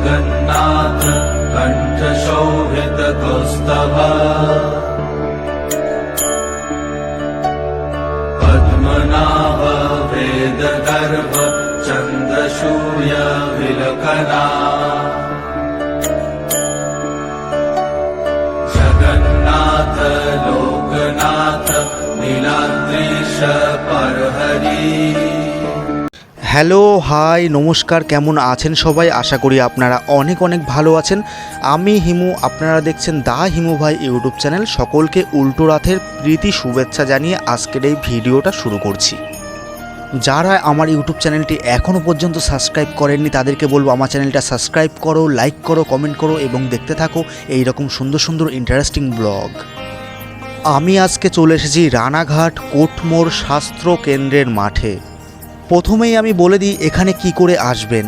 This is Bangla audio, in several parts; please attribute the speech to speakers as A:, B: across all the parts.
A: जगन्नाथ कण्ठशोभितकौस्तभ पद्मनाभ वेदगर्भ चन्द्रसूर्य विलखना जगन्नाथ लोकनाथ नीलाद्रीश परहरि।
B: হ্যালো হাই নমস্কার, কেমন আছেন সবাই? আশা করি আপনারা অনেক অনেক ভালো আছেন। আমি হিমু, আপনারা দেখছেন দা হিমু ভাই ইউটিউব চ্যানেল। সকলকে উল্টো রথের প্রীতি শুভেচ্ছা জানিয়ে আজকের এই ভিডিওটা শুরু করছি। যারা আমার ইউটিউব চ্যানেলটি এখনও পর্যন্ত সাবস্ক্রাইব করেননি তাদেরকে বলবো আমার চ্যানেলটা সাবস্ক্রাইব করো, লাইক করো, কমেন্ট করো এবং দেখতে থাকো এই রকম সুন্দর সুন্দর ইন্টারেস্টিং ব্লগ। আমি আজকে চলে এসেছি রানাঘাট কোটমোড় স্বাস্থ্য কেন্দ্রের মাঠে। প্রথমেই আমি বলে দিই এখানে কি করে আসবেন।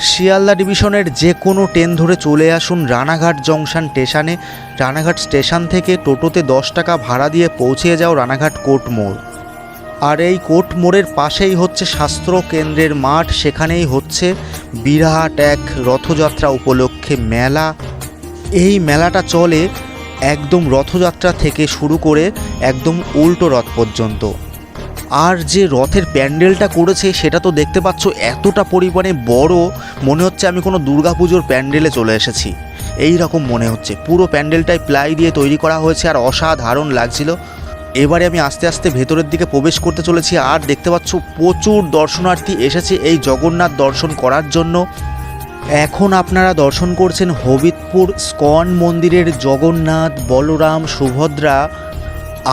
B: শিয়ালদা ডিভিশনের যে কোনো ট্রেন ধরে চলে আসুন রানাঘাট জংশন স্টেশনে। রানাঘাট স্টেশন থেকে টোটোতে 10 টাকা ভাড়া দিয়ে পৌঁছে যাও রানাঘাট কোটমোড়। আর এই কোটমোড়ের পাশেই হচ্ছে স্বাস্থ্য কেন্দ্রের মাঠ। সেখানেই হচ্ছে বিরাট এক রথযাত্রা উপলক্ষে মেলা। এই মেলাটা চলে একদম রথযাত্রা থেকে শুরু করে একদম উল্টো রথ পর্যন্ত। আর যে রথের প্যান্ডেলটা করেছে সেটা তো দেখতে পাচ্ছ, এতটা পরিমাণে বড়, মনে হচ্ছে আমি কোনো দুর্গাপুজোর প্যান্ডেলে চলে এসেছি এই রকম মনে হচ্ছে। পুরো প্যান্ডেলটাই প্লাই দিয়ে তৈরি করা হয়েছে আর অসাধারণ লাগছিল। এবারে আমি আস্তে আস্তে ভেতরের দিকে প্রবেশ করতে চলেছি। আর দেখতে পাচ্ছ প্রচুর দর্শনার্থী এসেছে এই জগন্নাথ দর্শন করার জন্য। এখন আপনারা দর্শন করছেন হবিবপুর ইস্কন মন্দিরের জগন্নাথ, বলরাম, সুভদ্রা।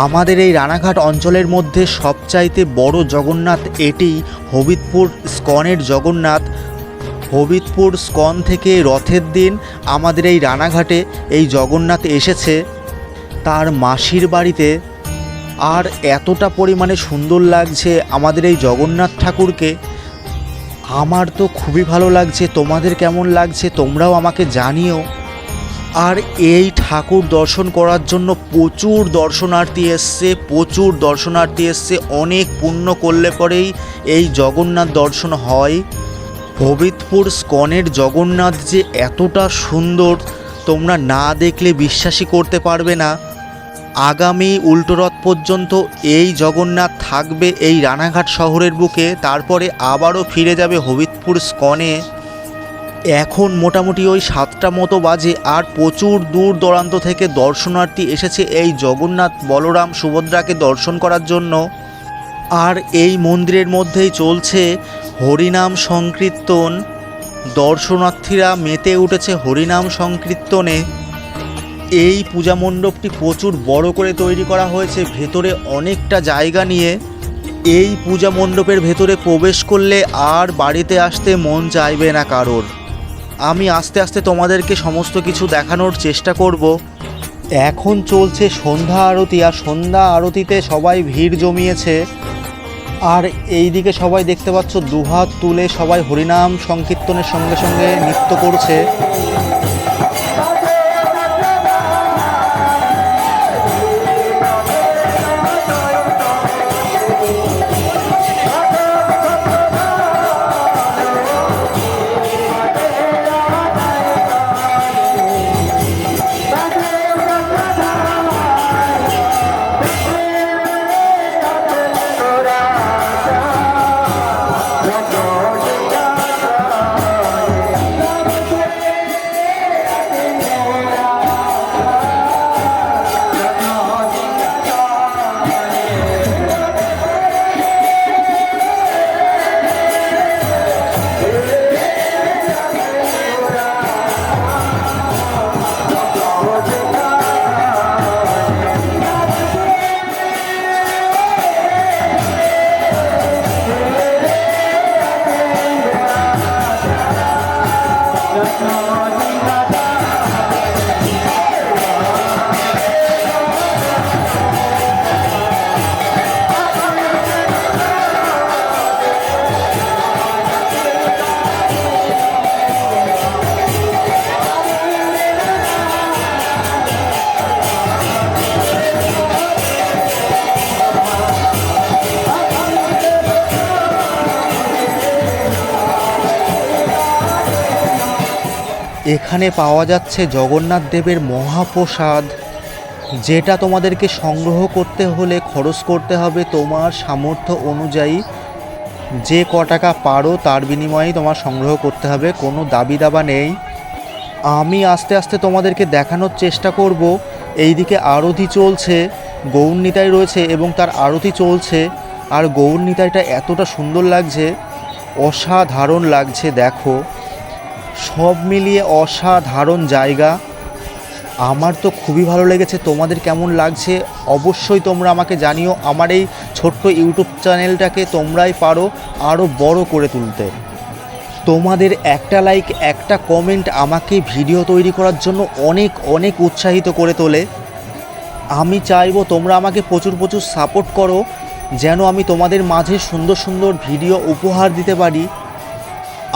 B: আমাদের এই রানাঘাট অঞ্চলের মধ্যে সবচাইতে বড় জগন্নাথ এটি, হবিবপুর ইস্কনের জগন্নাথ। হবিবপুর ইস্কন থেকে রথের দিন আমাদের এই রানাঘাটে এই জগন্নাথ এসেছে তার মাসির বাড়িতে। আর এতটা পরিমাণে সুন্দর লাগছে আমাদের এই জগন্নাথ ঠাকুরকে। আমার তো খুবই ভালো লাগছে, তোমাদের কেমন লাগছে তোমরাও আমাকে জানিও। আর এই ঠাকুর দর্শন করার জন্য প্রচুর দর্শনার্থী এসছে, অনেক পুণ্য করলে পরেই এই জগন্নাথ দর্শন হয়। হবিবপুর ইস্কনের জগন্নাথ যে এতটা সুন্দর তোমরা না দেখলে বিশ্বাসই করতে পারবে না। আগামী উল্টো রথ পর্যন্ত এই জগন্নাথ থাকবে এই রানাঘাট শহরের বুকে, তারপরে আবারও ফিরে যাবে হবিবপুর ইস্কনে। এখন মোটামুটি ওই 7টা মতো বাজে আর প্রচুর দূর দূরান্ত থেকে দর্শনার্থী এসেছে এই জগন্নাথ, বলরাম, সুভদ্রাকে দর্শন করার জন্য। আর এই মন্দিরের মধ্যেই চলছে হরিনাম সংকীর্তন। দর্শনার্থীরা মেতে উঠেছে হরিনাম সংকীর্তনে। এই পূজা মণ্ডপটি প্রচুর বড় করে তৈরি করা হয়েছে, ভেতরে অনেকটা জায়গা নিয়ে। এই পূজা মণ্ডপের ভেতরে প্রবেশ করলে আর বাড়িতে আসতে মন চাইবে না কারোর। আমি আস্তে আস্তে তোমাদেরকে সমস্ত কিছু দেখানোর চেষ্টা করব। এখন চলছে সন্ধ্যা আরতি, আর সন্ধ্যা আরতিতে সবাই ভিড় জমিয়েছে। আর এই দিকে সবাই দেখতে পাচ্ছ দুহাত তুলে সবাই হরিনাম সংকীর্তনের সঙ্গে সঙ্গে নৃত্য করছে। এখানে পাওয়া যাচ্ছে জগন্নাথ দেবের মহাপ্রসাদ, যেটা তোমাদেরকে সংগ্রহ করতে হলে খরচ করতে হবে তোমার সামর্থ্য অনুযায়ী। যে ক টাকা পারো তার বিনিময়েই তোমার সংগ্রহ করতে হবে, কোনো দাবি দাবা নেই। আমি আস্তে আস্তে তোমাদেরকে দেখানোর চেষ্টা করব। এইদিকে আরতি চলছে, গৌর নিতাই রয়েছে এবং তার আরতি চলছে। আর গৌর নিতাইটা এতটা সুন্দর লাগছে, অসাধারণ লাগছে, দেখো সব মিলিয়ে অসাধারণ জায়গা। আমার তো খুবই ভালো লেগেছে। তোমাদের কেমন লাগছে অবশ্যই তোমরা আমাকে জানিও। আমার এই ছোট্ট ইউটিউব চ্যানেলটাকে তোমরাই পারো আরও বড় করে তুলতে। তোমাদের একটা লাইক, একটা কমেন্ট আমাকে ভিডিও তৈরি করার জন্য অনেক অনেক উৎসাহিত করে তোলে। আমি চাইবো তোমরা আমাকে প্রচুর প্রচুর সাপোর্ট করো, যেন আমি তোমাদের মাঝে সুন্দর সুন্দর ভিডিও উপহার দিতে পারি।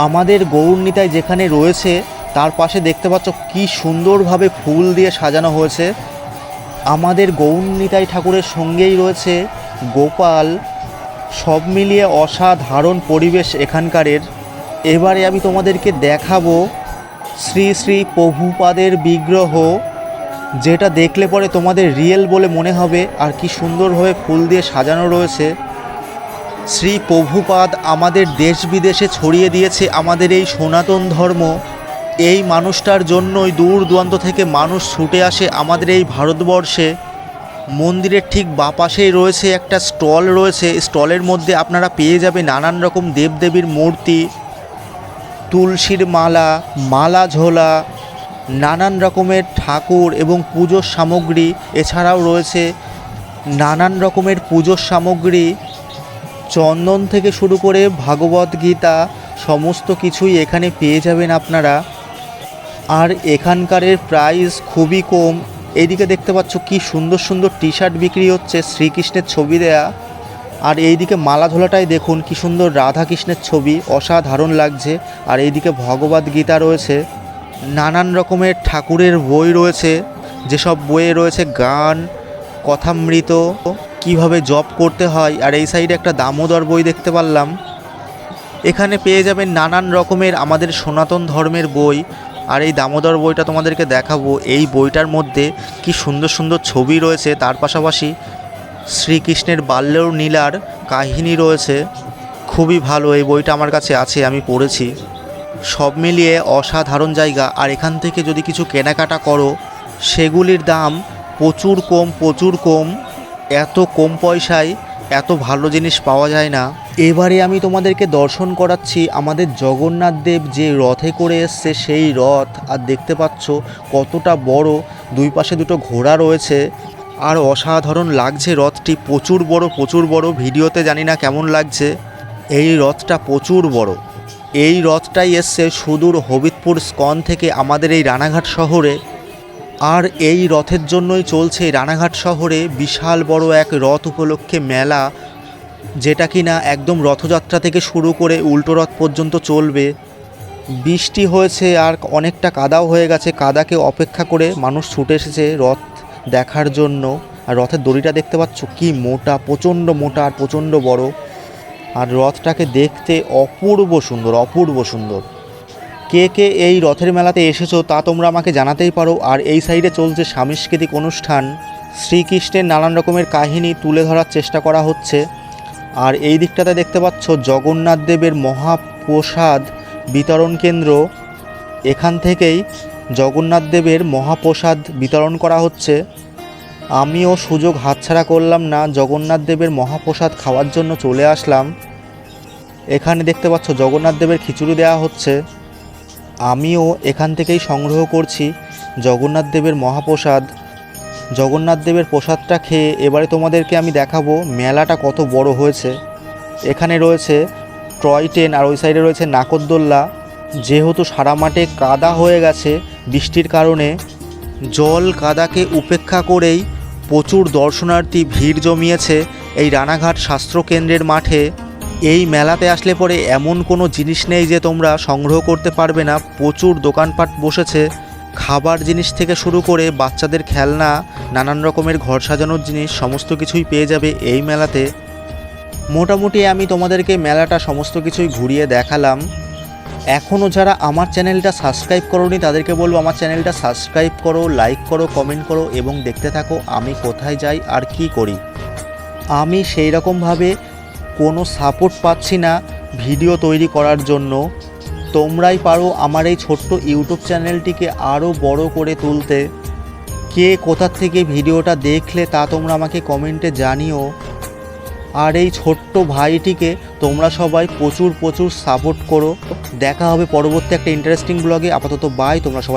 B: আমাদের গৌর নিতাই যেখানে রয়েছে তার পাশে দেখতে পাচ্ছ কি সুন্দরভাবে ফুল দিয়ে সাজানো হয়েছে। আমাদের গৌর নিতাই ঠাকুরের সঙ্গেই রয়েছে গোপাল। সব মিলিয়ে অসাধারণ পরিবেশ এখানকারের। এবারে আমি তোমাদেরকে দেখাবো শ্রী শ্রী প্রভুপাদের বিগ্রহ, যেটা দেখলে পরে তোমাদের রিয়েল বলে মনে হবে। আর কি সুন্দরভাবে ফুল দিয়ে সাজানো রয়েছে। শ্রী প্রভুপাদ আমাদের দেশ বিদেশে ছড়িয়ে দিয়েছে আমাদের এই সনাতন ধর্ম। এই মানুষটার জন্যই দূর দূরান্ত থেকে মানুষ ছুটে আসে আমাদের এই ভারতবর্ষে। মন্দিরের ঠিক বাঁ পাশেই রয়েছে একটা স্টল রয়েছে। স্টলের মধ্যে আপনারা পেয়ে যাবে নানান রকম দেবদেবীর মূর্তি, তুলসীর মালা, মালা ঝোলা, নানান রকমের ঠাকুর এবং পুজোর সামগ্রী। এছাড়াও রয়েছে নানান রকমের পুজোর সামগ্রী, চন্দন থেকে শুরু করে ভাগবত গীতা, সমস্ত কিছুই এখানে পেয়ে যাবেন আপনারা। আর এখানকারের প্রাইস খুবই কম। এইদিকে দেখতে পাচ্ছ কি সুন্দর সুন্দর টি শার্ট বিক্রি হচ্ছে, শ্রীকৃষ্ণের ছবি দেয়া। আর এইদিকে মালা ঝোলাটাই দেখুন কি সুন্দর, রাধা কৃষ্ণের ছবি, অসাধারণ লাগছে। আর এইদিকে ভগবত গীতা রয়েছে, নানান রকমের ঠাকুরের বই রয়েছে, যেসব বইয়ে রয়েছে গান, কথামৃত, কিভাবে জপ করতে হয়। আর এই সাইডে একটা দামোদর বই দেখতে পারলাম। এখানে পেয়ে যাবেন নানান রকমের আমাদের সনাতন ধর্মের বই। আর এই দামোদর বইটা তোমাদেরকে দেখাবো। এই বইটার মধ্যে কি সুন্দর সুন্দর ছবি রয়েছে, তার পাশাপাশি শ্রীকৃষ্ণের বাল্যলীলার কাহিনী রয়েছে। খুবই ভালো, এই বইটা আমার কাছে আছে, আমি পড়েছি। সব মিলিয়ে অসাধারণ জায়গা। আর এখান থেকে যদি কিছু কেনাকাটা করো সেগুলির দাম প্রচুর কম, প্রচুর কম। এত কম পয়সায় এত ভালো জিনিস পাওয়া যায় না। এবারে আমি তোমাদেরকে দর্শন করাচ্ছি আমাদের জগন্নাথ দেব যে রথে করে এসছে সেই রথ। আর দেখতে পাচ্ছ কতটা বড়, দুই পাশে দুটো ঘোড়া রয়েছে। আর অসাধারণ লাগছে রথটি, প্রচুর বড়, প্রচুর বড়। ভিডিওতে জানি না কেমন লাগছে। এই রথটা প্রচুর বড়। এই রথটাই এসছে সুদূর হবিবপুর স্কন থেকে আমাদের এই রানাঘাট শহরে। আর এই রথের জন্যই চলছে রানাঘাট শহরে বিশাল বড় এক রথ উপলক্ষে মেলা, যেটা কিনা একদম রথযাত্রা থেকে শুরু করে উল্টো রথ পর্যন্ত চলবে। বৃষ্টি হয়েছে আর অনেকটা কাদাও হয়ে গেছে। কাদাকে অপেক্ষা করে মানুষ ছুটে এসেছে রথ দেখার জন্য। আর রথের দড়িটা দেখতে পাচ্ছ কি মোটা, প্রচণ্ড মোটা আর প্রচণ্ড বড়। আর রথটাকে দেখতে অপূর্ব সুন্দর, অপূর্ব সুন্দর। কে কে এই রথের মেলাতে এসেছো তা তোমরা আমাকে জানাতেই পারো। আর এই সাইডে চলছে সাংস্কৃতিক অনুষ্ঠান, শ্রীকৃষ্ণের নানান রকমের কাহিনী তুলে ধরার চেষ্টা করা হচ্ছে। আর এই দিকটাতে দেখতে পাচ্ছ জগন্নাথ দেবের মহাপ্রসাদ বিতরণ কেন্দ্র। এখান থেকেই জগন্নাথ দেবের মহাপ্রসাদ বিতরণ করা হচ্ছে। আমিও সুযোগ হাতছাড়া করলাম না, জগন্নাথ দেবের মহাপ্রসাদ খাওয়ার জন্য চলে আসলাম। এখানে দেখতে পাচ্ছ জগন্নাথ দেবের খিচুড়ি দেওয়া হচ্ছে। আমিও এখান থেকেই সংগ্রহ করছি জগন্নাথ দেবের মহাপ্রসাদ। জগন্নাথ দেবের প্রসাদটা খেয়ে এবারে তোমাদেরকে আমি দেখাবো মেলাটা কত বড় হয়েছে। এখানে রয়েছে টয় ট্রেন আর ওই সাইডে রয়েছে নাগরদোল্লা। যেহেতু সারা মাঠে কাদা হয়ে গেছে বৃষ্টির কারণে, জল কাদাকে উপেক্ষা করেই প্রচুর দর্শনার্থী ভিড় জমিয়েছে এই রানাঘাট স্বাস্থ্যকেন্দ্রের মাঠে। এই মেলাতে আসলে পরে এমন কোনো জিনিস নেই যে তোমরা সংগ্রহ করতে পারবে না। প্রচুর দোকানপাট বসেছে, খাবার জিনিস থেকে শুরু করে বাচ্চাদের খেলনা, নানান রকমের ঘর সাজানোর জিনিস, সমস্ত কিছুই পেয়ে যাবে এই মেলাতে। মোটামুটি আমি তোমাদেরকে মেলাটা সমস্ত কিছুই ঘুরিয়ে দেখালাম। এখনও যারা আমার চ্যানেলটা সাবস্ক্রাইব করোনি তাদেরকে বলবো আমার চ্যানেলটা সাবস্ক্রাইব করো, লাইক করো, কমেন্ট করো এবং দেখতে থাকো আমি কোথায় যাই আর কি করি। আমি সেই রকমভাবে কোনো সাপোর্ট পাচ্ছি না ভিডিও তৈরি করার জন্য। তোমরাই পারো আমার এই ছোট্ট ইউটিউব চ্যানেলটিকে আরও বড় করে তুলতে। কে কোথা থেকে ভিডিওটা দেখলে তা তোমরা আমাকে কমেন্টে জানিও। আর এই ছোট্ট ভাইটিকে তোমরা সবাই প্রচুর সাপোর্ট করো। দেখা হবে পরবর্তী একটা ইন্টারেস্টিং ব্লগে। আপাতত বাই, তোমরা সবাই